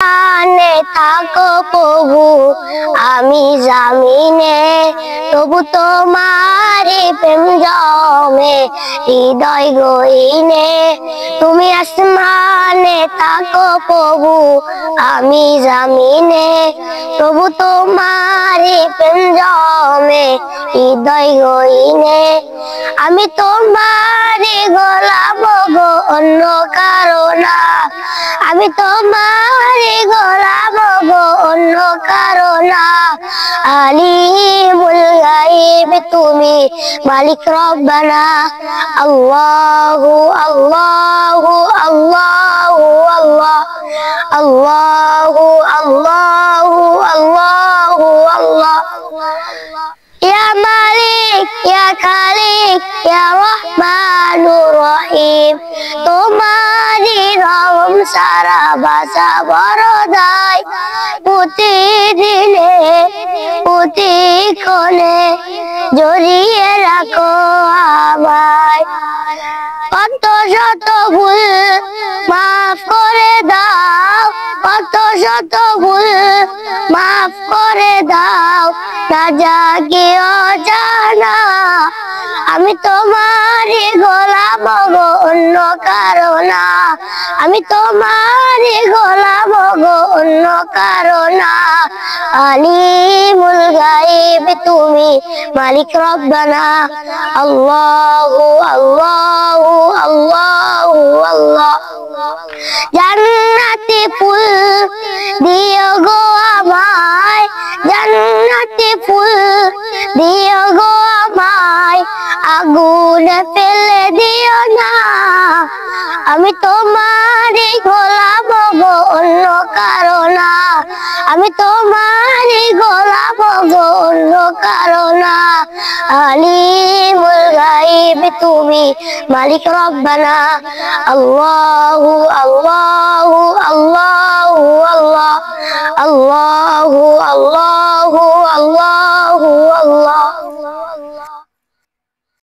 আসমানে থাকো প্রভু, আমি জামিনে, তবু তোমারি প্রেম জমে হৃদয় গহীনে। তুমি আসমানে থাকো প্রভু, আমি জামিনে, তবু তোমারি প্রেম জমে হৃদয় গহীনে। আমি তোমারি গোলাম গো, অন্য কারো না। আমি তোমারি গোলাম গো, অন্য কারো না। আলিমুল গায়ব তুমি, মালিক রব্বানা। আল্লাহু আল্লাহু আল্লাহু আল্লাহ, আল্লাহু আল্লাহু আল্লাহু আল্লাহ। ইয়া মালিক ইয়া খালিক ইয়া রহমানুর রহিম, তোমারি রহম সারা বাসা বড় দায়। প্রতিদিনে প্রতিক্ষণে জড়িয়ে রাখো আমায়। কত শত ভুল মাফ করে দাও, কত শত ভুল মাফ করে দাও। না জাগে অজানা, আমি তোমারি গোলাম গো, অন্য কারো না। আমি তোমারি গোলাম গো, অন্য কারো না। আলিমুল গায়ব তুমি, মালিক রব্বানা। আল্লাহু আল্লাহু আল্লাহু আল্লাহ। জান্নাতি ফুল দিও গো আমায়, জান্নাতি ফুল দিও গো আমায়, আগুনে ফেলে দিও না। আমি তোমারি গোলাম গো, অন্য কারো না। আমি তোমারি গোলাম গো, অন্য কারো না। আলিমুল গায়ব তুমি, মালিক রব্বানা। আল্লাহু আল্লাহু আল্লাহু আল্লাহ, আল্লাহু আল্লাহু আল্লাহু আল্লাহ।